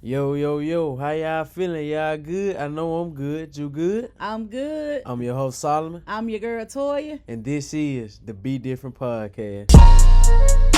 Yo, yo, yo, how y'all feeling? Y'all good? I know I'm good. You good? I'm good. I'm your host, Solomon, I'm your girl, Toya. and this is the Be Different Podcast. Welcome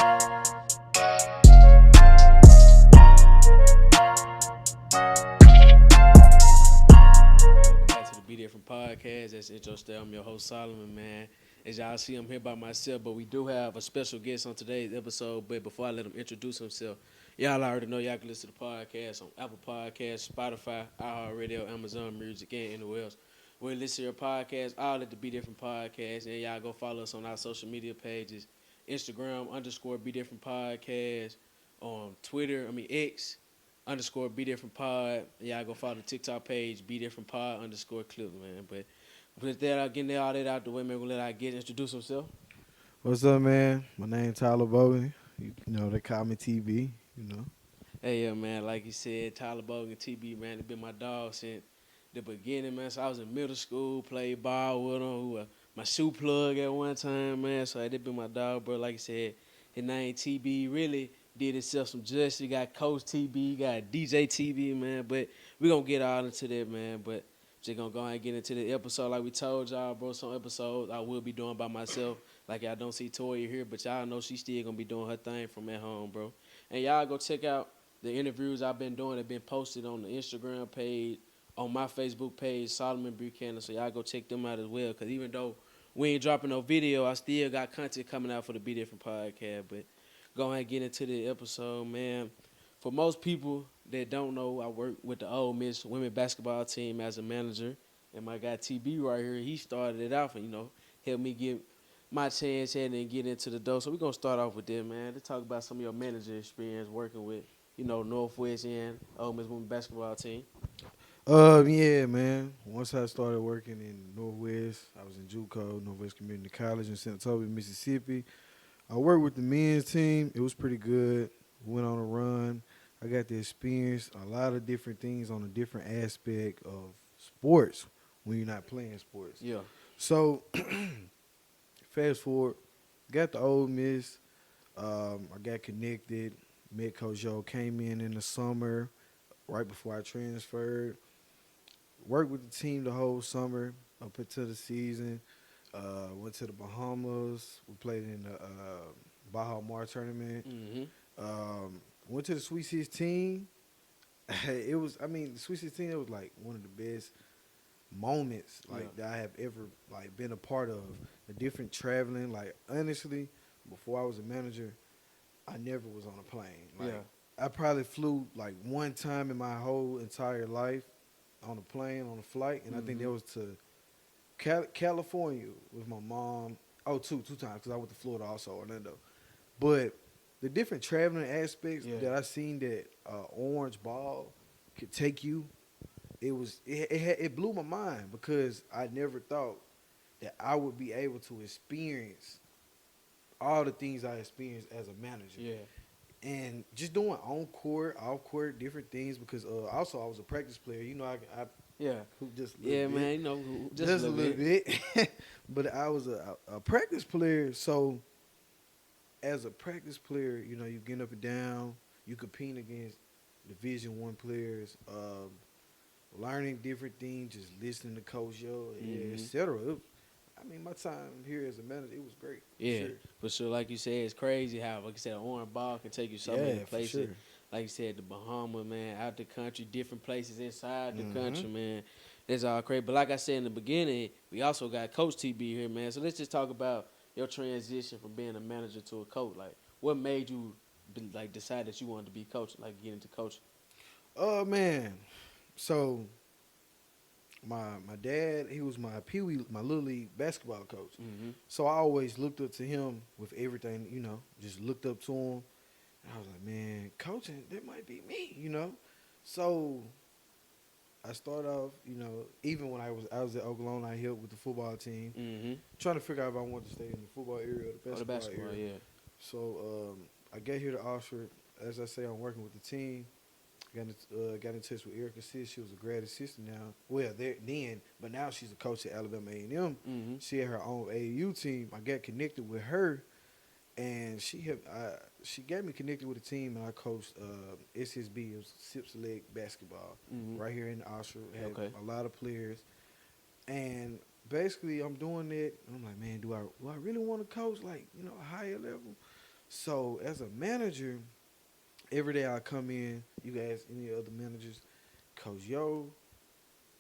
back to the Be Different Podcast. That's Intro Stay. I'm your host, Solomon, man. As y'all see, I'm here by myself, but we do have a special guest on today's episode. But before I let him introduce himself, y'all already know y'all can listen to the podcast on Apple Podcasts, Spotify, iHeartRadio, Amazon Music, and anywhere else. We'll listen to your podcast, all at the Be Different Podcast, and y'all go follow us on our social media pages, Instagram _ Be Different Podcast, on Twitter, X _ Be Different Pod. Y'all go follow the TikTok page, Be Different Pod _ clip, man. But with that, getting all that out the way, man, we'll let our guest introduce himself. What's up, man? My name Tyler Bogan. You know, they call me TB, you know. Hey, yeah, man, like you said, Tyler Bogan, TB, man, they been my dog since the beginning, man. So I was in middle school, played ball with him, who was my shoe plug at one time, man. So they been my dog, bro. Like you said, his name TB really did himself some justice. You got Coach TB, you got DJ TB, man. But we going to get all into that, man. But just going to go ahead and get into the episode. Like we told y'all, bro, some episodes I will be doing by myself. Like y'all don't see Toya here, but y'all know she still going to be doing her thing from at home, bro. And y'all go check out the interviews I've been doing have been posted on the Instagram page, on my Facebook page, Solomon Buchanan. So y'all go check them out as well. Because even though we ain't dropping no video, I still got content coming out for the Be Different Podcast. But go ahead and get into the episode, man. For most people that don't know, I work with the Ole Miss women basketball team as a manager. And my guy TB right here, he started it off and, helped me get my chance and then get into the dough. So we're going to start off with that, man. To talk about some of your manager experience working with Northwest and Ole Miss women's basketball team. Yeah, man. Once I started working in Northwest, I was in JUCO, Northwest Community College in Senatobia, Mississippi. I worked with the men's team. It was pretty good. Went on a run. I got to experience a lot of different things on a different aspect of sports when you're not playing sports. Yeah. So, fast forward, got the Ole Miss. I got connected. Met Coach Joe, came in the summer, right before I transferred. Worked with the team the whole summer up until the season. Went to the Bahamas. We played in the Baja Mar tournament. Mm-hmm. Went to the Sweet 16. The Sweet 16, it was like one of the best moments that I have ever been a part of. The different traveling, honestly, before I was a manager, I never was on a plane. I probably flew one time in my whole entire life on a plane, on a flight, and I think that was to California with my mom. Oh, two times because I went to Florida also, Orlando. But the different traveling aspects that I seen that orange ball could take you, it blew my mind because I never thought that I would be able to experience all the things I experienced as a manager. Yeah. And just doing on court, off court, different things because also I was a practice player. I hoop just a little bit. Man, just a little bit. But I was a practice player. So as a practice player, you getting up and down, you competing against Division I players, learning different things, just listening to Coach Yo, etc. My time here as a manager, it was great. Yeah, for sure. Like you said, it's crazy how, like you said, an orange ball can take you so many places. For sure. Like you said, the Bahamas, man, out the country, different places inside the country, man. That's all crazy. But like I said in the beginning, we also got Coach TB here, man. So let's just talk about your transition from being a manager to a coach. Like, what made you decide that you wanted to be coach, get into coaching? Man. So my dad, he was my my little league basketball coach. Mm-hmm. So I always looked up to him with everything, just looked up to him. And I was like, man, coaching, that might be me. So I started off, even when I was at Oklahoma, I helped with the football team, trying to figure out if I wanted to stay in the football area or the basketball area. Yeah. So I got here to Oxford. As I say, I'm working with the team. Got in touch with Erica Sis. She was a grad assistant now. Well, but now she's a coach at Alabama A&M. Mm-hmm. She had her own AAU team. I got connected with her, And she got me connected with a team, and I coached SSB, it was Sip Select basketball, right here in Oshel. Had a lot of players, and basically I'm doing that. And I'm like, man, do I really want to coach like a higher level? So as a manager, every day I come in, you can ask any other managers, Coach Yo,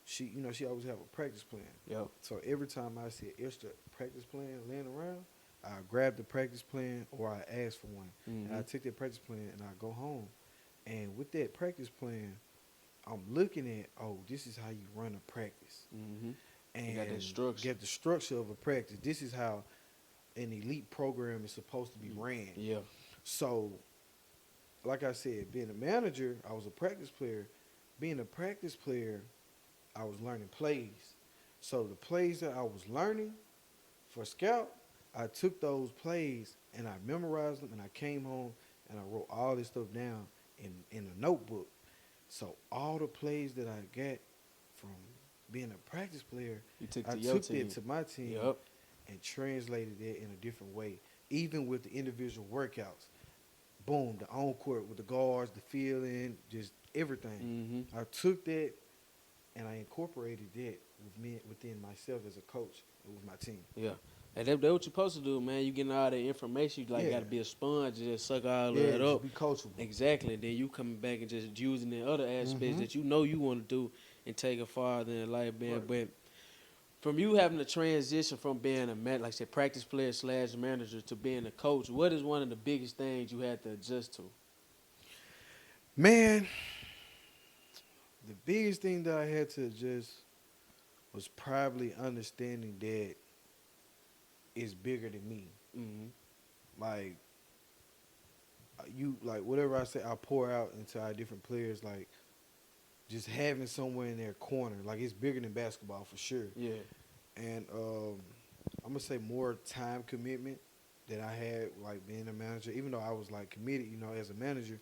she always have a practice plan. Yep. So every time I see an extra practice plan laying around, I grab the practice plan or I ask for one. And I take that practice plan and I go home. And with that practice plan, I'm looking at, this is how you run a practice. And you got that structure. Get the structure of a practice. This is how an elite program is supposed to be ran. Yeah. So, like I said, being a manager, I was a practice player. Being a practice player, I was learning plays. So the plays that I was learning for scout, I took those plays and I memorized them, and I came home and I wrote all this stuff down in a notebook. So all the plays that I got from being a practice player, I took that to my team and translated it in a different way. Even with the individual workouts, boom, the on-court with the guards, the fielding, just everything. I took that and I incorporated that within myself as a coach and with my team. Yeah. And that's what you're supposed to do, man. You getting all that information, you got to be a sponge and just suck all of that up. Be coachable. Exactly. Then you coming back and just using the other aspects that you want to do and take it farther in life, man. Right. But from you having to transition from being a like I said, practice player / manager to being a coach, what is one of the biggest things you had to adjust to? Man, the biggest thing that I had to adjust was probably understanding that it's bigger than me. Like whatever I say, I pour out into our different players. Like just having someone in their corner, like it's bigger than basketball for sure. Yeah. And I'm gonna say more time commitment that I had, like being a manager. Even though I was like committed, as a manager,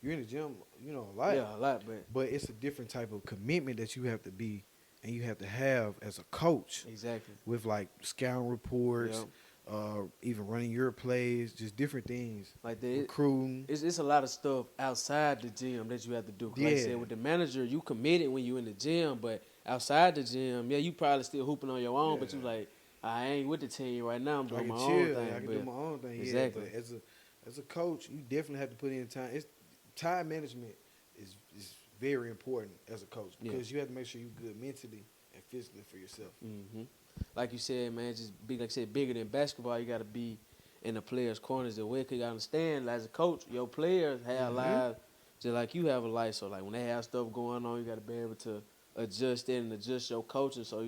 you're in the gym, a lot. Yeah, a lot, but it's a different type of commitment that you have to be and you have to have as a coach. Exactly. With like scouting reports, even running your plays, just different things. Like recruiting. It's a lot of stuff outside the gym that you have to do. Like I said, with the manager, you committed when you in the gym, but outside the gym, you probably still hooping on your own, but you like, I ain't with the team right now. I'm doing my own thing. I can do my own thing. Exactly. Yeah, but as a coach, you definitely have to put in time. Time management is very important as a coach because you have to make sure you're good mentally and physically for yourself. Like you said, man, just be like I said, bigger than basketball. You got to be in the players' corners that way. Because you understand, as a coach, your players have lives just like you have a life. So like when they have stuff going on, you got to be able to adjust it and adjust your coaching. So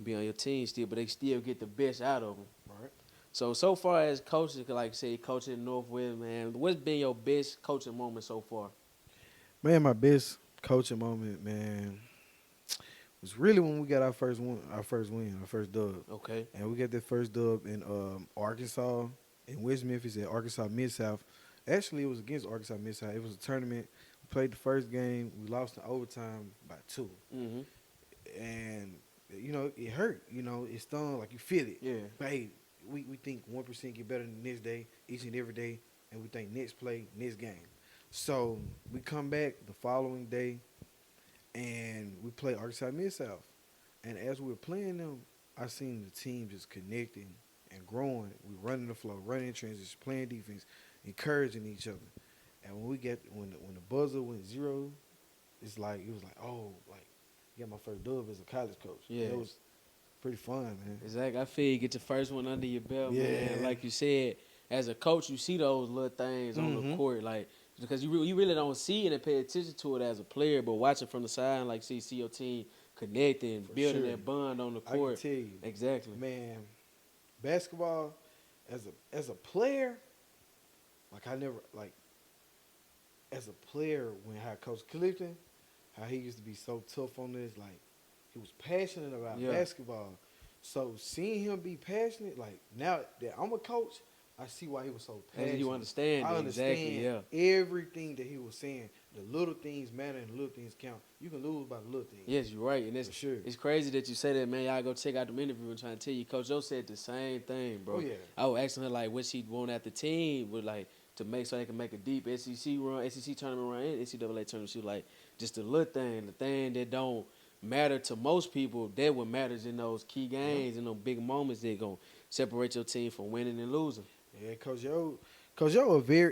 be on your team still, but they still get the best out of them. Right. So far as coaches, like say, coaching in Northwest, man, what's been your best coaching moment so far? Man, my best coaching moment, man, was really when we got our first win, our first dub. Okay. And we got that first dub in Arkansas, in West Memphis at Arkansas Mid-South. Actually, it was against Arkansas Mid-South. It was a tournament. We played the first game. We lost in overtime by 2. And, it hurt. It stung. Like, you feel it. Yeah. But, hey, we think 1% get better than next day, each and every day, and we think next play, next game. So we come back the following day, and we play Arkansas Mid-South. And as we were playing them, I seen the team just connecting and growing. We running the flow, running in transition, playing defense, encouraging each other. And when the buzzer went 0, it was like, you got my first dub as a college coach. Yeah. It was pretty fun, man. Exactly. I feel you get your first one under your belt, man. Like you said, as a coach, you see those little things on the court, like because you really don't see it and pay attention to it as a player, but watching from the side, like see your team connecting, building that bond on the court. I can tell you, exactly, man. Basketball, as a player, as a player when I coached Clifton, how he used to be so tough on this, like he was passionate about basketball. So seeing him be passionate, like now that I'm a coach, I see why he was so And passionate. you understand I it, understand exactly, yeah. everything that he was saying. The little things matter and the little things count. You can lose by the little things. Yes, you're right. And For sure. it's crazy that you say that, man. Y'all go check out the interview and trying to tell you. Coach Joe said the same thing, bro. Oh, yeah. I was asking her, like, what she want at the team would, like, to make so they can make a deep SEC run, SEC tournament run, and NCAA tournament. She was like, just the little thing, the thing that don't matter to most people, that what matters in those key games, in those big moments that going to separate your team from winning and losing. Yeah, Coach Yo,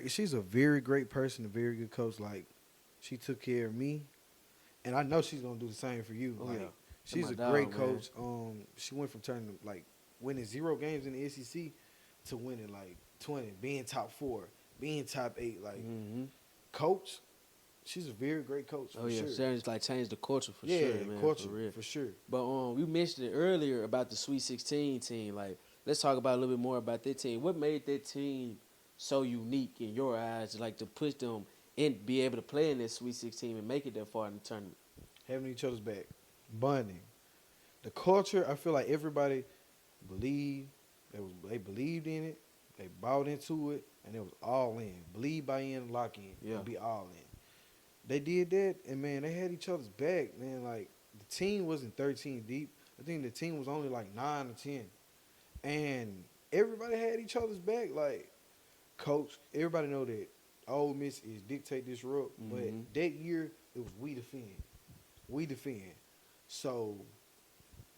she's a very great person, a very good coach. Like, she took care of me, and I know she's gonna do the same for you. Oh, like, yeah. she's my a dog, great man. coach. She went from turning like winning 0 games in the SEC to winning like 20, being top 4, being top 8. Like, coach, she's a very great coach. Oh, for yeah. sure. She's like changed the culture for Yeah, sure, man. culture, for real. for sure. But we mentioned it earlier about the Sweet 16 team. Like, let's talk about a little bit more about that team. What made that team so unique in your eyes, like to push them and be able to play in that Sweet 16 and make it that far in the tournament? Having each other's back, bonding. The culture, I feel like everybody believed. They believed in it. They bought into it, and it was all in. Believe, buy in, lock in. Yeah. And be all in. They did that, and man, they had each other's back. Man, like the team wasn't 13 deep. I think the team was only like 9 or 10, and everybody had each other's back. Like, coach, everybody know that Ole Miss is dictate this rope, but that year it was we defend. We defend. So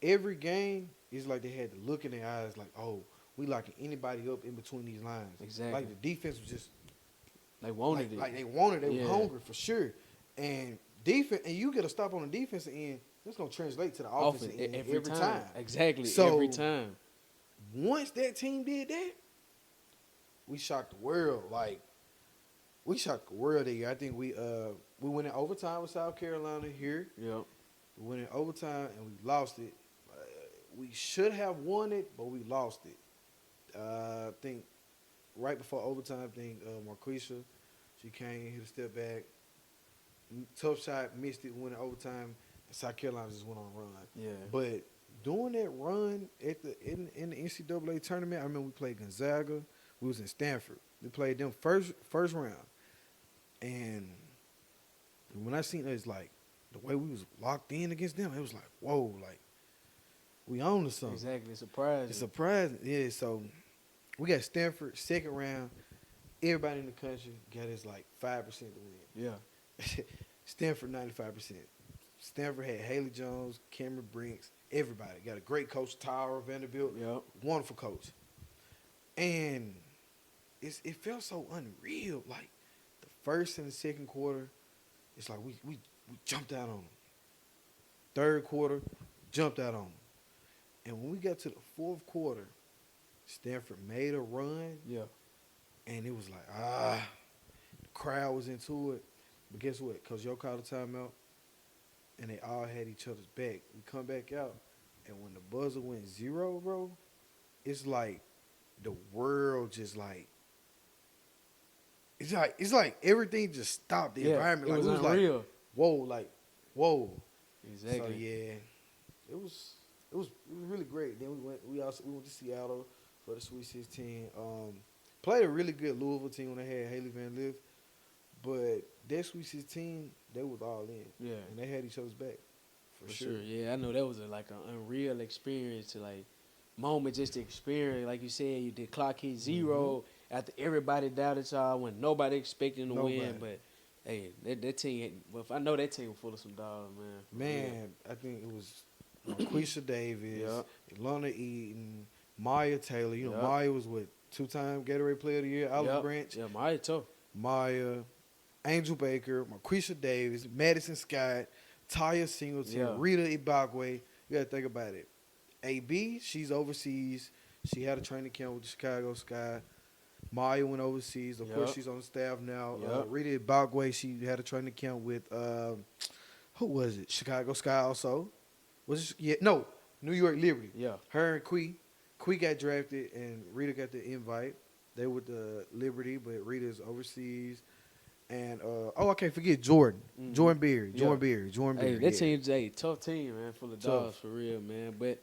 every game is like they had to look in their eyes like, oh, we locking anybody up in between these lines. Exactly. Like the defense was just They wanted it. like they wanted, they Yeah. were hungry for sure. And defense, and you get a stop on the defensive end, that's gonna translate to the offensive end every time. Exactly. So- every time. Once that team did that, we shocked the world. Like, we shocked the world that year. I think we went in overtime with South Carolina here. Yep. We went in overtime and we lost it. We should have won it, but we lost it. I think right before overtime, I think Marquisha, she came, hit a step back. Tough shot, missed it, went in overtime. And South Carolina just went on a run. Yeah. But doing that run in the NCAA tournament, I remember we played Gonzaga. We was in Stanford. We played them first round. And when I seen us, like, the way we was locked in against them, it was like, whoa, like, we on to something. Exactly. Surprising. It's surprising. Yeah, so we got Stanford, second round. Everybody in the country got us like 5% to win. Yeah. Stanford, 95%. Stanford had Haley Jones, Cameron Brinks, everybody. Got a great coach, Tyra Vanderbilt. Yep. Wonderful coach. And it felt so unreal. Like, the first and the second quarter, it's like we jumped out on them. Third quarter, jumped out on them. And when we got to the fourth quarter, Stanford made a run. Yeah. And it was like, the crowd was into it. But guess what? Coach Yo called a timeout, and they all had each other's back. We come back out, and when the buzzer went 0, bro, it's like the world just like, it's like everything just stopped. The environment, It like, was unreal. like, whoa. Exactly. So yeah, it was really great. Then we went to Seattle for the Sweet 16. Played a really good Louisville team when they had Haley Van Lith, but that Sweet 16, they was all in. Yeah. And they had each other's back. For sure. Yeah, I know that was like an unreal experience to like moment just to experience. Like you said, you did clock hit 0 after everybody doubted y'all when nobody expecting to win. But hey, that team. Well, I know that team was full of some dogs, man. Man, I think it was Quisha Davis, Ilona Eaton, Maya Taylor. You know, Maya was what, 2-time Gatorade Player of the Year, Olive Branch. Yeah, Maya tough. Maya, Angel Baker, Marquisha Davis, Madison Scott, Toya Singleton, Rita Ibagwe. You got to think about it. AB, she's overseas. She had a training camp with the Chicago Sky. Maya went overseas. Of course, she's on the staff now. Rita Ibagwe, she had a training camp with, who was it? Chicago Sky also. New York Liberty. Yeah. Her and Quee. Quee got drafted, and Rita got the invite. They with the Liberty, but Rita's overseas. And I can't forget Jordan. Jordan Beard. Jordan Beard. Hey, that team's a tough team, man, full of dogs for real, man. But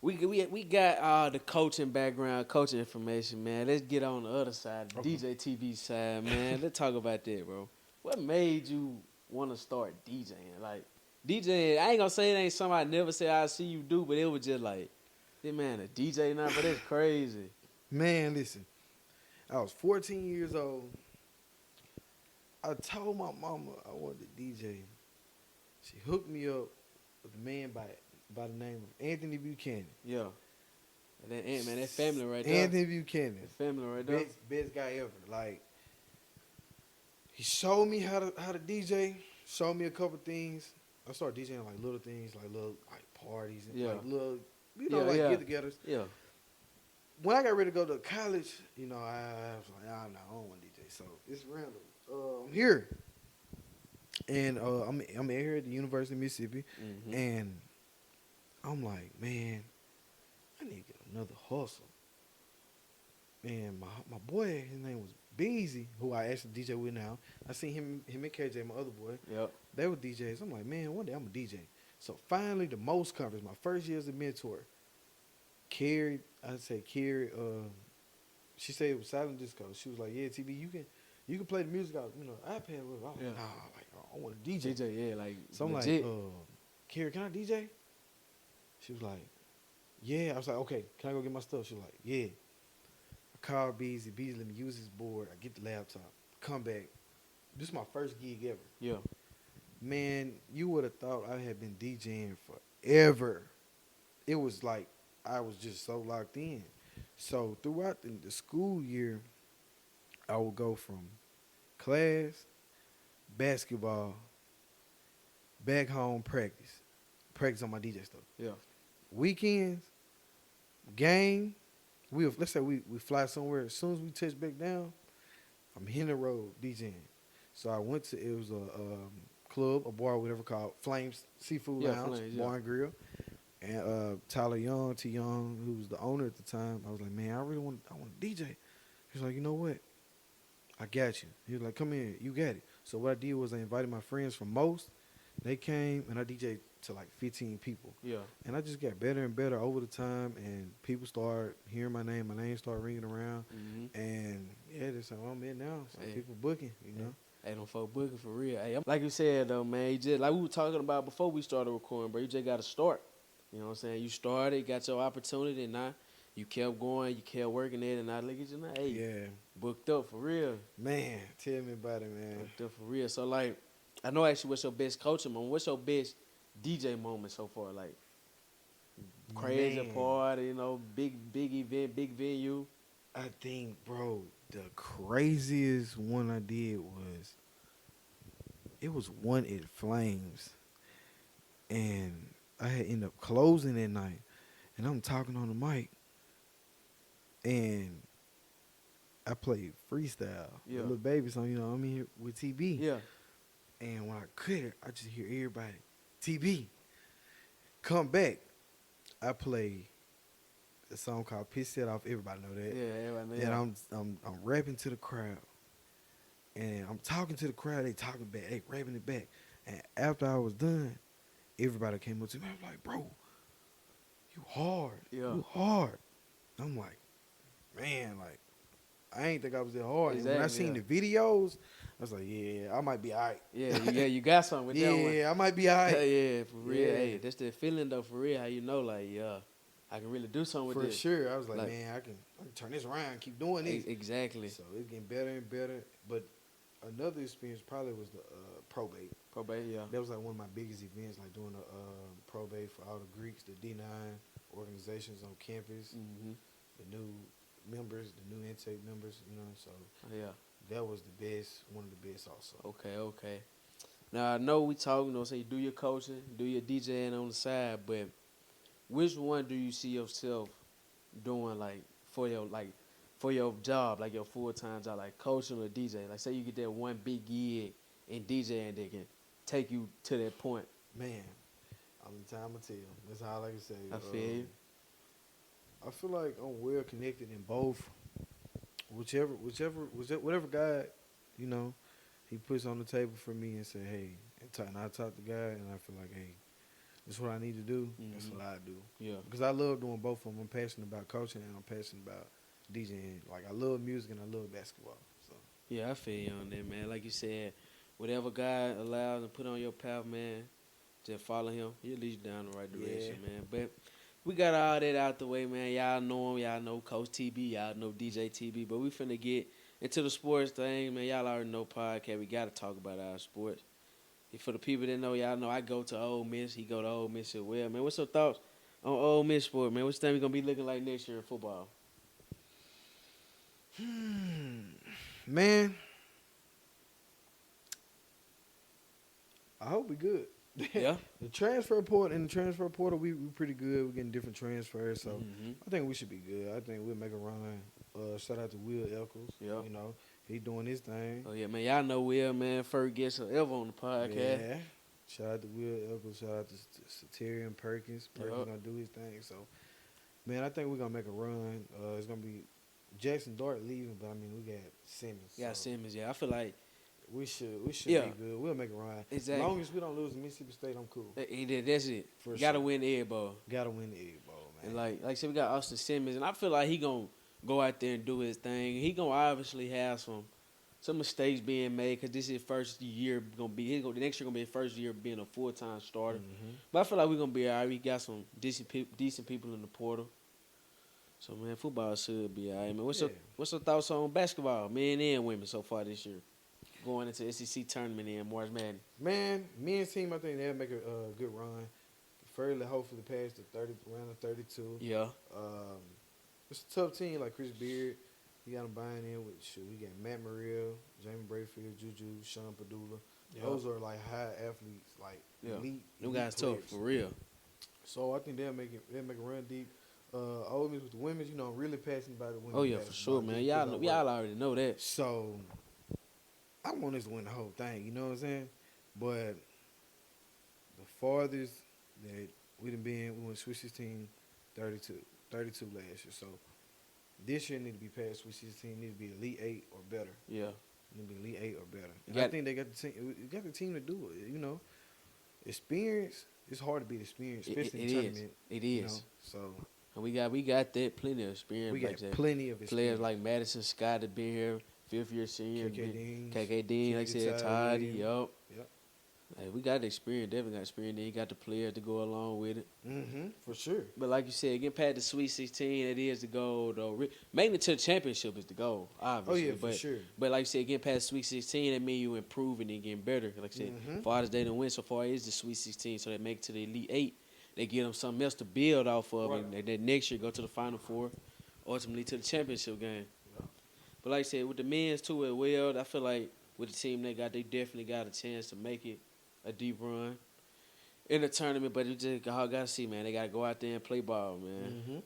we got the coaching background, coaching information, man. Let's get on the other side, the DJ TV side, man. Let's talk about that, bro. What made you want to start DJing? Like DJing, I ain't gonna say it ain't something I never said I see you do, but it was just like, this man a DJ now, but that's crazy. Man, listen. I was 14 years old. I told my mama I wanted to DJ. She hooked me up with a man by the name of Anthony Buchanan. Yeah. And that man, that family right there. Anthony Buchanan. That family right there. Best guy ever. Like, he showed me how to DJ, showed me a couple things. I started DJing like little things, like little like parties and like little, get-togethers. Yeah. When I got ready to go to college, I was like, I don't want to DJ. So it's random. I'm here, and I'm here at the University of Mississippi, and I'm like, man, I need to get another hustle. And my boy, his name was Beezy, who I actually DJ with now. I seen him and KJ, my other boy. Yep. They were DJs. I'm like, man, one day I'm a DJ. So finally, the most conference, my first year as a mentor, Carrie, she said it was silent disco. She was like, yeah, TB, you can play the music out, iPad with. I was like, nah, I want to DJ. DJ, yeah, like So I'm legit. like, Carrie, can I DJ? She was like, yeah. I was like, okay, can I go get my stuff? She was like, yeah. I called Beezy. Beezy let me use his board. I get the laptop. Come back. This is my first gig ever. Yeah. Man, you would have thought I had been DJing forever. It was like I was just so locked in. So throughout the school year, I would go from class, basketball, back home, practice on my DJ stuff. Yeah. Weekends, game, let's say we fly somewhere. As soon as we touch back down, I'm hitting the road DJing. So I went to, it was a club, a bar, whatever, called Flames Seafood Lounge, Flames, Bar and Grill. And Tyler Young, T. Young, who was the owner at the time, I was like, man, I want to DJ. He was like, you know what? I got you. He was like, come in, you got it. So what I did was I invited my friends from Most. They came, and I DJed to like 15 people. Yeah. And I just got better and better over the time, and people started hearing my name. My name started ringing around. And, yeah, that's how I'm in now. So people booking, Hey, them folk booking for real. Hey, like you said, though, man, you just, like we were talking about before we started recording, bro, you just got to start. You know what I'm saying? You started, got your opportunity, and now you kept going, you kept working it, and now look at you now. Hey, yeah, booked up for real. Man, tell me about it, man. Booked up for real. So, like, I know actually what's your best coaching moment. What's your best DJ moment so far? Like, crazy party, big event, big venue. I think, bro, the craziest one I did was one at Flames, and I had ended up closing that night, and I'm talking on the mic, and I played freestyle, the Little Baby song, I'm in here with TB. Yeah. And when I cut it, I just hear everybody, TB, come back. I play a song called Piss Set Off. Everybody know that. Yeah, everybody know. And I'm rapping to the crowd. And I'm talking to the crowd. They talking back. They rapping it back. And after I was done, everybody came up to me. I was like, bro, you hard. Yeah. You hard. I'm like, man, like, I ain't think I was that hard. Exactly, and when I seen the videos, I was like, yeah, I might be all right. Yeah, you got something with that one. Yeah, I might be all right. Yeah, for real. Yeah. Hey, that's the feeling, though, for real, how you know, like, yeah, I can really do something with For this. sure. I was like, man, I can turn this around, keep doing this. Exactly. So it's getting better and better. But another experience probably was the probate. Probate, yeah. That was like one of my biggest events, like doing a probate for all the Greeks, the D9 organizations on campus, the new members, the new intake members, so Yeah. that was one of the best also. Okay. Now, I know we talking, say you do your coaching, do your DJing on the side, but which one do you see yourself doing, like, for your job, like your full-time job, like coaching or DJ? Like, say you get that one big gig in DJing that can take you to that point. Man, only time will tell. That's all I can say. I feel you. I feel like I'm well connected in both. Whatever God, he puts on the table for me and say, hey, and I talk to God, and I feel like, hey, it's what I need to do. That's Mhm. what I do. Yeah. Because I love doing both of them. I'm passionate about coaching and I'm passionate about DJing. Like, I love music and I love basketball. So, Yeah, I feel you on that, man. Like you said, whatever God allows and put on your path, man, just follow him. He'll lead you down the right direction, man. But we got all that out the way, man. Y'all know him. Y'all know Coach TB. Y'all know DJ TB. But we finna get into the sports thing, man. Y'all already know podcast. We got to talk about our sports. And for the people that know, y'all know I go to Ole Miss. He go to Ole Miss as well, man. What's your thoughts on Ole Miss sport, man? What's the thing we going to be looking like next year in football? man, I hope we good. Yeah? The transfer portal, we pretty good. We're getting different transfers, so I think we should be good. I think we'll make a run. Shout out to Will Eccles. Yeah. You know, he doing his thing. Oh, yeah, man. Y'all know Will, man. First guest ever on the podcast. Yeah. Shout out to Will Eccles. Shout out to Satirian Perkins. Perkins gonna do his thing. So, man, I think we're gonna make a run. It's gonna be Jackson Dart leaving, but I mean we got Simmons. Yeah, so Simmons. Yeah, I feel like we should Yeah. be good. We'll make a run. Exactly. As long as we don't lose to Mississippi State, I'm cool. that's it. For You gotta sure. win the Egg Bowl. Gotta win the Egg Bowl, man. And like I said, we got Austin Simmons, and I feel like he gonna go out there and do his thing. He gonna obviously have some mistakes being made because this is his first year the next year gonna be his first year being a full-time starter. But I feel like we're gonna be all right. We got some decent people in the portal. So man, football should be all right, man. What's your thoughts on basketball, men and women, so far this year? Going into SEC tournament in March Madness. Man, men's team, I think they'll make a good run. Fairly, hopefully, pass the round of 32. Yeah. It's a tough team like Chris Beard. He got him buying in with We got Matt Murrell, Jamie Brayfield, Juju, Sean Padula. Yeah. Those are like high athletes, like elite. Them guys tough players. for real. So I think they'll make a run deep. Ole Miss with the women, really passionate about the women. Oh yeah, for sure, man. Y'all already know that. So I want us to win the whole thing. You know what I'm saying? But the farthest that we done been, we went Sweet 16, 32 last year. So this year need to be past Sweet 16, need to be Elite 8 or better. Yeah. Need to be Elite 8 or better. And I think they got the team. We got the team to do it. Experience. It's hard to beat experience, especially in tournament. It is. So and we got that plenty of experience. we got like that. plenty of experience. Players like Madison Scott have been here, 5th year senior. KK Dean, like I said, Toddy. Yup. Hey, we got the experience, definitely got experience. Then you got the players to go along with it. For sure. But like you said, getting past the Sweet 16, it is the goal, though. Making it to the championship is the goal, obviously. Oh, yeah, for sure. But like you said, getting past Sweet 16, that means you improving and getting better. Like I said, far as they done win so far is the Sweet 16, so they make it to the Elite 8. They give them something else to build off of, Right. and then next year go to the Final Four, ultimately to the championship game. Yeah. But like I said, with the men's too as well, I feel like with the team they definitely got a chance to make it a deep run in the tournament. But you just all got to see, man. They got to go out there and play ball, man.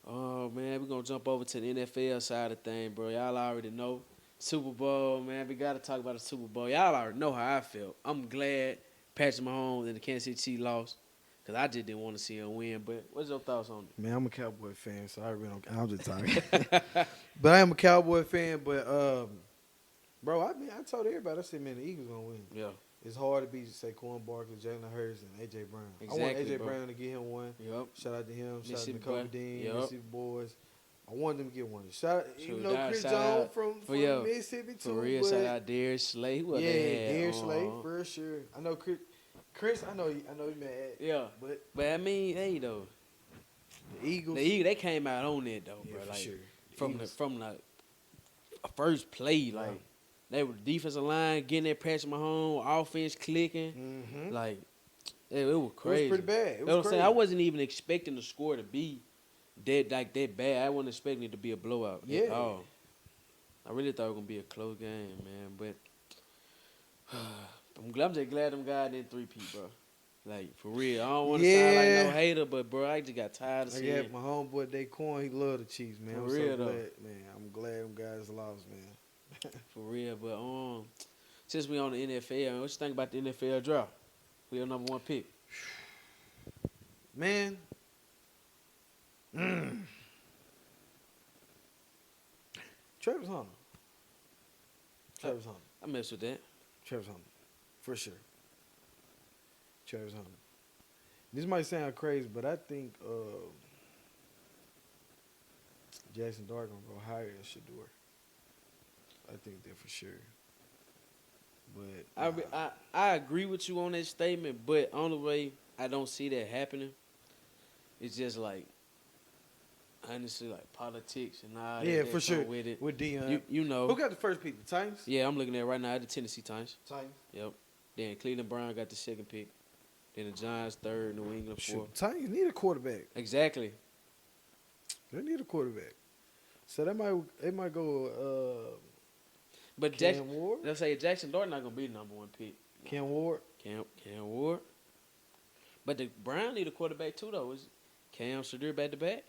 Oh, man, we're going to jump over to the NFL side of things, bro. Y'all already know. Super Bowl, man. We got to talk about the Super Bowl. Y'all already know how I felt. I'm glad Patrick Mahomes and the Kansas City Chiefs lost because I just didn't want to see him win. But what's your thoughts on it? Man, I'm a Cowboy fan, so I really don't. I'm just talking. But I am a Cowboy fan. But bro, I told everybody. I said, man, the Eagles gonna win. Yeah. It's hard to beat Saquon Barkley, Jalen Hurts, and A.J. Brown. Exactly, I want A.J. bro. Brown to get him one. Yep. Shout out to him. Shout out to Mississippi Kobe boy. Dean, Yep. Mississippi boys. I want them to get one. Shout out, Shoot, Chris shout Jones out from yeah, Mississippi too. For real, but shout out Darius Slay. Who yeah, they had? Darius Slay for sure. I know Chris. I know he mad. Yeah. But I mean, hey though, the Eagles. they came out on it though, Yeah, bro. for Like sure. from the first play, like they were defensive line getting that Patrick Mahomes, offense clicking, like it was crazy. It was pretty bad. It You know what was I'm saying? I wasn't even expecting the score to be that bad. I wasn't expecting it to be a blowout at all. I really thought it was gonna be a close game, man. But I'm just glad them guys didn't 3-peat, bro. Like for real, I don't want to sound like no hater, but bro, I just got tired of seeing. Yeah, my homeboy Daquan, he love the Chiefs, man. For I'm real, so though. glad, man. I'm glad them guys lost, man. For real, but since we on the NFL, what you think about the NFL draft? We are number 1 pick. Man. Travis Hunter. I mess with that. Travis Hunter. For sure. Travis Hunter. This might sound crazy, but I think Jackson Dart gonna go higher than Shador. I think that for sure. But I agree with you on that statement, but only way I don't see that happening is just like honestly like politics and all yeah, that for sure. with it. With Dion, You know. who got the first pick? The Titans. Yeah, I'm looking at it right now at the Tennessee Titans. Titans. Yep. Then Cleveland Brown got the second pick. Then the Giants third, New England Shoot, fourth. Titans need a quarterback. Exactly. They need a quarterback. So they might go. But Cam Jackson, Ward. let's say Jackson Dart not gonna be the number one pick. Cam Ward. Cam Ward. But the Brown need a quarterback too though. Is Cam Shador back to back?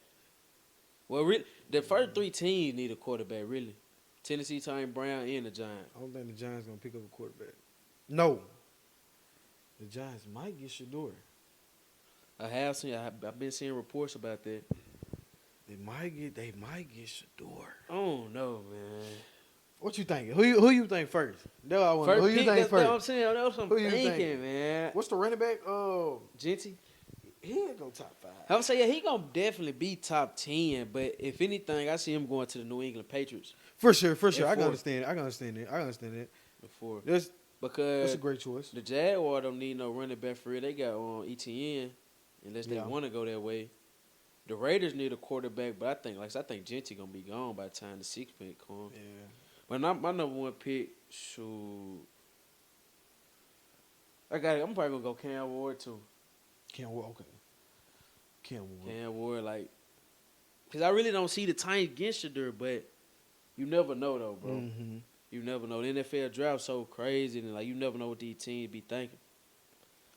Well, really, the first three teams need a quarterback really. Tennessee, Titans, Brown, and the Giants. I don't think the Giants gonna pick up a quarterback. No. The Giants might get Shador. I've been seeing reports about that. They might get Shador. Oh no, man. What you thinking? Who you think first? That's what I want. First Who you pick, think that's what I'm first? saying. That's what I'm Who you thinking, thinking? man. What's the running back? Genty. He ain't go top 5. I'm saying he gonna definitely be top 10, but if anything, I see him going to the New England Patriots For sure. I can fourth. understand it. before That's because a great choice. the Jaguars don't need no running back for real. They got on ETN unless they Yeah. want to go that way. The Raiders need a quarterback, but I think Genty gonna be gone by the time the 6th pick comes. Yeah. But my number one pick, shoot, I got it. I'm probably gonna go Cam Ward too. Cam Ward. Okay. Cam Ward. Cam Ward, like, cause I really don't see the Titans against Shador, but you never know though, bro. Mm-hmm. You never know. The NFL draft so crazy, and like you never know what these teams be thinking.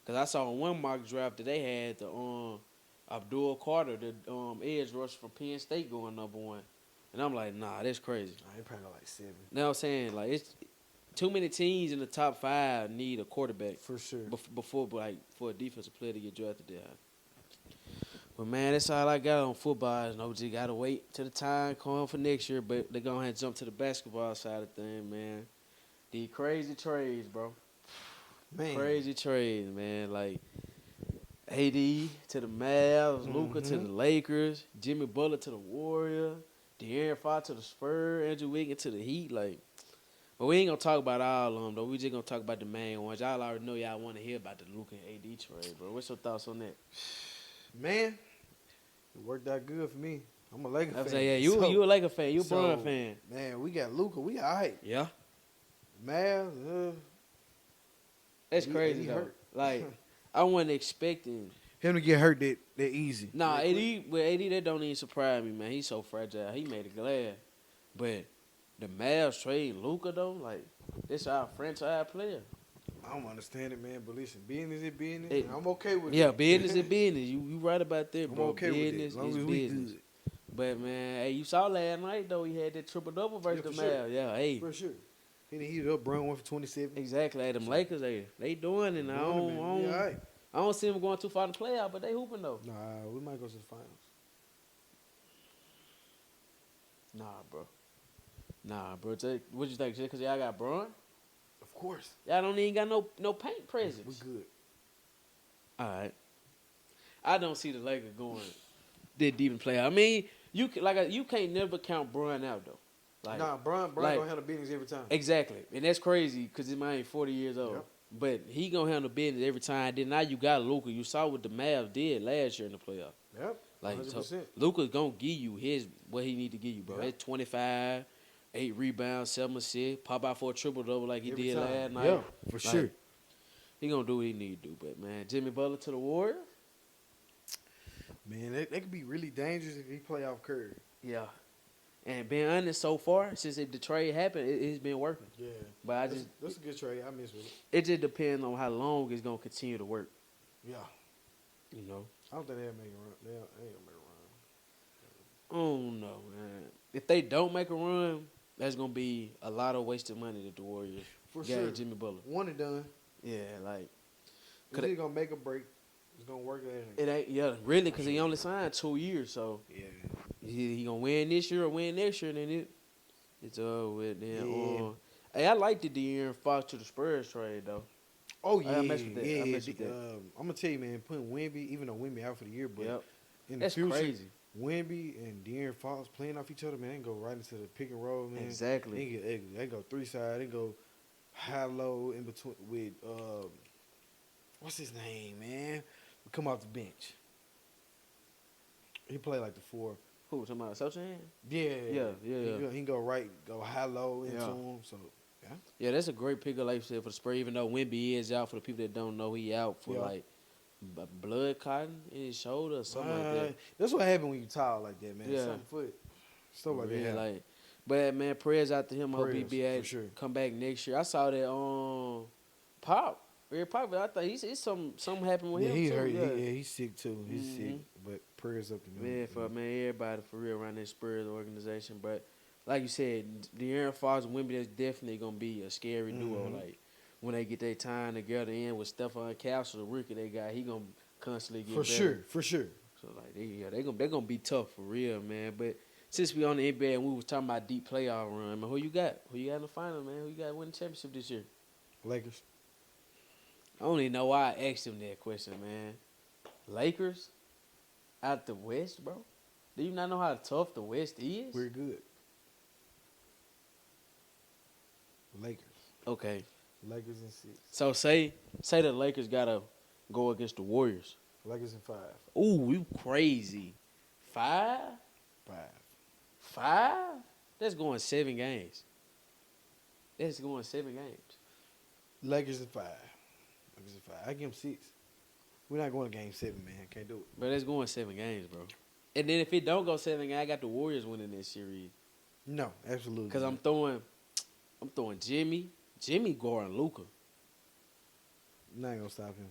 Cause I saw in one mock draft that they had the Abdul Carter, the edge rusher from Penn State, going number one, and I'm like, nah, that's crazy. He probably got like 7. You know what I'm saying? Like it's too many teams in the top 5 need a quarterback For sure. before like for a defensive player to get drafted there. But man, that's all I got on football. And OG gotta wait till the time come for next year. But they're gonna have to jump to the basketball side of things, man. These crazy trades, bro. Man. Crazy trades, man. Like AD to the Mavs, Luka to the Lakers, Jimmy Butler to the Warriors, De'Aaron Fox to the Spurs, Andrew Wiggins to the Heat. Like, but we ain't gonna talk about all of them though. We just gonna talk about the main ones. Y'all already know y'all want to hear about the Luka and AD trade, bro. What's your thoughts on that? Man, it worked out good for me. I'm a Lakers fan. I'm saying, yeah, you a Laker fan, you a Bron fan. Man, we got Luka. We all right. Yeah, Mavs, that's He- crazy he though. hurt. Like, I wasn't expecting. him to get hurt that easy. Nah, AD that don't even surprise me, man. He's so fragile. He made it glad. But the Mavs trade Luka though, like, this our franchise player. I don't understand it, man. But listen, business is business. Hey, I'm okay with it. Yeah, business is business. You right about that, I'm bro. okay with it. Business As long is as we business. good. But man, hey, you saw last night though. He had that triple double versus Yeah, the for sure. Mavs. Yeah, hey, For sure. He done heated up. Brown went for 27. exactly. Hey, them Lakers, they doing it. Now. Doing it, man. Yeah, all right. I don't see them going too far in the playoff, but they hooping though. Nah, we might go to the finals. Nah, bro. What you think? Just because y'all got Braun? Of course. Y'all don't even got no paint presence. We good. All right. I don't see the Lakers going that deep in playoff. I mean, you can't never count Braun out though. Like, Nah, Brown like- gonna handle business every time. exactly, and that's crazy because this man ain't 40 years old. Yep. But he gonna handle business every time. Then now you got Luka. You saw what the Mavs did last year in the playoff. Yep. Like 100%. Luka's gonna give you what he need to give you, bro. Yep. It's 25, 8 rebounds, 7 assists, pop out for a triple double like he Every did time. last night. Yeah, for Like, sure. He gonna do what he need to do. But man, Jimmy Butler to the Warriors. Man, that could be really dangerous if he play off Curry. Yeah. And being honest, so far since the trade happened, it's been working. Yeah. But That's a good trade. I miss with it. it just depends on how long it's gonna continue to work. Yeah. You know. I don't think they'll make a run. They ain't gonna make a run. Oh no, man. If they don't make a run, that's gonna be a lot of wasted money that the Warriors For got sure. Jimmy Butler. One and done. Yeah, like It's Could either gonna make a break. It's gonna work. it ain't. Yeah, really, because he only signed 2 years, so Yeah. he gonna win this year or win next year, and then it's with then. Yeah. Hey, I like the De'Aaron Fox to the Spurs trade though. Oh Like, yeah, I mess with that. yeah. I mess with that. I'm gonna tell you, man. Putting Wemby, even though Wemby out for the year, but Yep. in the That's future, crazy. Wemby and De'Aaron Fox playing off each other, man. They can go right into the pick and roll, man. Exactly. They can get ugly. They go 3 side. They go high low in between with what's his name, man? Come off the bench. He played like the 4. Who? Talking about Sochan? Yeah, Yeah. He can go right, go high low into Yeah. him. So yeah, Yeah, that's a great pickup, like you said, for the Spurs. Even though Wemby is out, for the people that don't know, he out for like blood cotton in his shoulder or something like that. That's what happened when you tall like that, man. Yeah. Something foot, stuff like Really, that. like, but man, prayers out to him. I hope he Prayers, be able for sure. to come back next year. I saw that Pop. Very popular. I thought it's something happened with Yeah, him he too. hurt. Yeah. He's sick too. He's sick. But prayers up to him. Man, everybody for real around that Spurs organization. But like you said, De'Aaron Fox and Wemby, that's definitely gonna be a scary duo. Like when they get their time together in with Stephon Castle, the rookie they got, he gonna constantly get better. For sure. So like they're gonna be tough for real, man. But since we on the NBA and we was talking about deep playoff run, man, who you got? Who you got in the final, man? Who you got winning championship this year? Lakers. I don't even know why I asked him that question, man. Lakers out the West, bro. Do you not know how tough the West is? We're good. Lakers. Okay. Lakers in 6. So say the Lakers gotta go against the Warriors. Lakers in 5. Ooh, you crazy. 5? 5. 5? That's going 7 games. That's going 7 games. Lakers in 5. Lakers in 5. I give them 6. We're not going to game 7, man. Can't do it. But that's going 7 games, bro. And then if it don't go 7 games, I got the Warriors winning this series. No, absolutely. Because not. I'm throwing Jimmy guarding Luka. Not gonna stop him.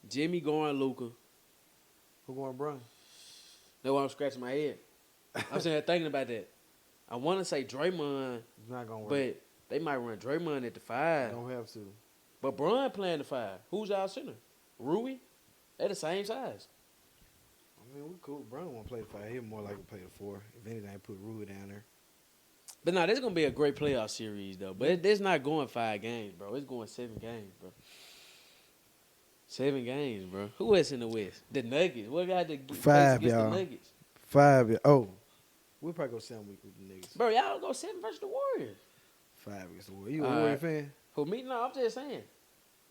Jimmy guarding Luka. Who going Bron? That's why I'm scratching my head. I'm sitting here thinking about that. I want to say Draymond, It's not gonna work. but they might run Draymond at the 5. Don't have to. But Bron playing the 5. Who's our center? Rui? They the same size. I mean, we cool. Bron won't play the 5. He'll more likely play the 4. If anything, put Rui down there. But no, this is going to be a great playoff series, though. But it's not going 5 games, bro. It's going 7 games, bro. 7 games, bro. Who else in the West? The Nuggets. What got to 5, against y'all. the Nuggets? 5. Oh, we'll probably go 7 week with the niggas. Bro, y'all go 7 versus the Warriors. 5 against the Warriors. You a All Warrior right. fan? Who me? No, I'm just saying.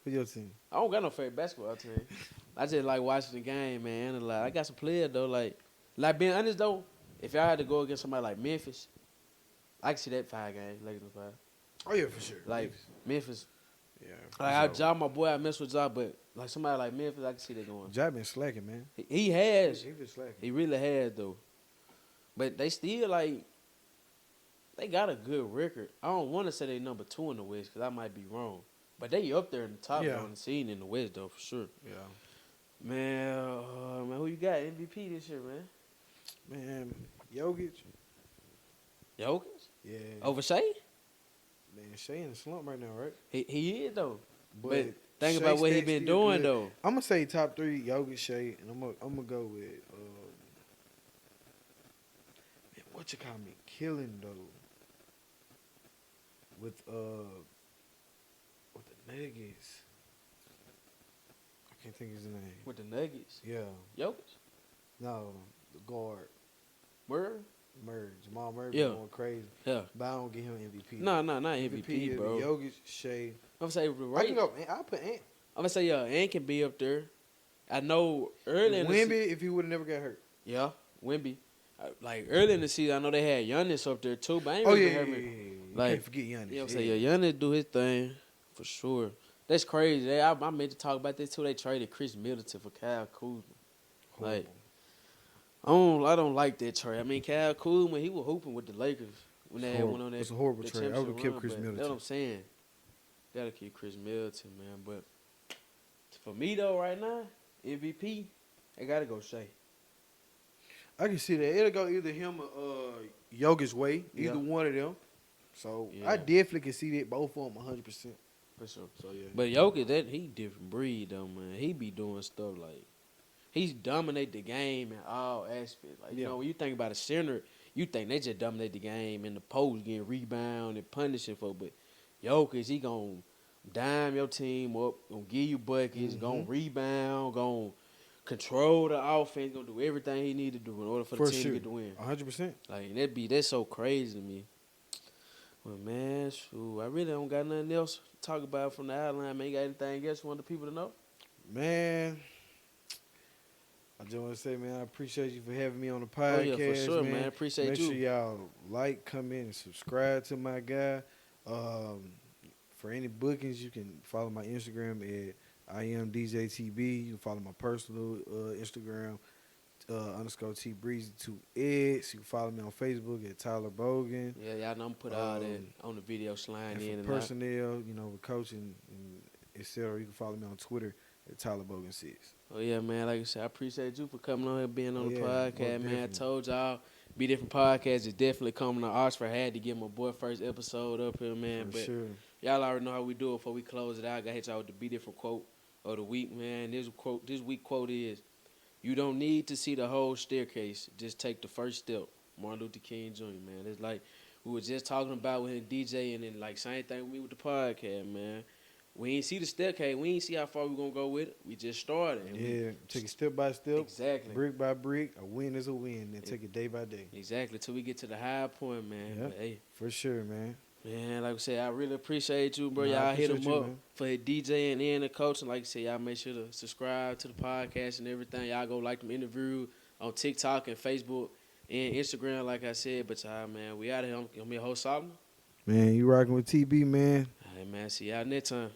Who's your team? I don't got no favorite basketball team. I just like watching the game, man. And like, I got some players, though. Like being honest, though, if y'all had to go against somebody like Memphis, I can see that 5 games, Lakers in 5. Oh, yeah, for sure. Like, Memphis. yeah. Like, Ja, my boy, I mess with Ja, but like somebody like Memphis, I can see that going. Ja been slacking, man. He has. He been slacking. He really has, though. But they still, like, they got a good record. I don't want to say they number 2 in the West because I might be wrong. But they up there in the top on the scene in the West, though, for sure. Yeah. Man, who you got MVP this year, man? Man, Jokic. Jokic? Yeah. Over Shea? Man, Shea in the slump right now, right? He is, though. But But think Shea about what he stats been still doing, good. though. I'm gonna say top 3, Jokic, Shea, and I'm gonna go with man, what you call me? Killing though. With the Nuggets. I can't think of his name. With the Nuggets. Yeah. Jokic? No, the guard. Word? Murray. Jamal Murray Yeah. going crazy. Yeah. But I don't give him MVP. No, not MVP, is bro. Jokic, Shea. I'm going to say I right. can go. I put Ant. I'm gonna say Ant can be up there. I know early in the Wemby if he would have never got hurt. yeah, Wemby. Like early in the season, I know they had Giannis up there too, but I ain't Oh really yeah, heard yeah, him. yeah, yeah. Like, Can't forget Giannis. You know what I'm saying? Yeah, Giannis do his thing for sure. That's crazy. I meant to talk about this too. They traded Chris Middleton for Kyle Kuzma. Like, I don't like that trade. I mean, Kyle Kuzma, he was hooping with the Lakers when they went on that. It's a horrible the trade. I would have championship kept run, Chris but Middleton. That's what I'm saying. Gotta keep Chris Middleton, man. But for me though, right now, MVP, I gotta go Shea. I can see that. It'll go either him or Jokic's way. Either Yeah. one of them. So Yeah. I definitely can see that both of them 100%. For sure. So yeah. But Jokic, he different breed though, man. He be doing stuff like he's dominate the game in all aspects. Like you Yeah. know, when you think about a center, you think they just dominate the game in the post, getting rebound and punishing for. But Jokic, he gonna dime your team up, gonna give you buckets, gonna Mm-hmm. rebound, gonna control the offense, gonna do everything he need to do in order for the For team to sure. get the win. 100%. Like that's so crazy to me. Well, man, shoot, I really don't got nothing else to talk about from the outline. Man, you got anything else you want the people to know? Man, I just want to say, man, I appreciate you for having me on the Oh podcast, yeah, for sure, man. man. Appreciate Make you. sure y'all like, comment, and subscribe to my guy. For any bookings, you can follow my Instagram at IamDJTB. You can follow my personal Instagram, _T Breezy 2 Eds. You can follow me on Facebook at Tyler Bogan. Yeah, y'all know I'm put all that on the video slide And in for and personnel, you know, with coaching and etc., you can follow me on Twitter at Tyler Bogan 6. Oh yeah, man. Like I said, I appreciate you for coming on here, being on Oh, the yeah, podcast, most man. I definitely. told y'all, BeDifferent Podcast is definitely coming to Oxford. I had to get my boy first episode up here, man. For But sure. y'all already know how we do it. Before we close it out, I gotta hit y'all with the BeDifferent quote of the week, man. This week quote is, "You don't need to see the whole staircase. Just take the first step." Martin Luther King Jr., man. It's like we were just talking about with him DJ, and then like same thing with me with the podcast, man. We ain't see the staircase. We ain't see how far we gonna go with it. We just started. And Yeah, take it step by step, exactly. brick by brick. A win is a win, and take it day by day. Exactly, till we get to the high point, man. Yeah. But, hey, For sure, man. man, like I said, I really appreciate you, bro. Nah, I Y'all hit appreciate him you, up man. for his DJing and the coaching. Like I said, y'all make sure to subscribe to the podcast and everything. Y'all go like them interview on TikTok and Facebook and Instagram, like I said. But y'all, man, we out of here. I'm your host, Solomon. Man, you rocking with TB, man. All right, man. See y'all next time.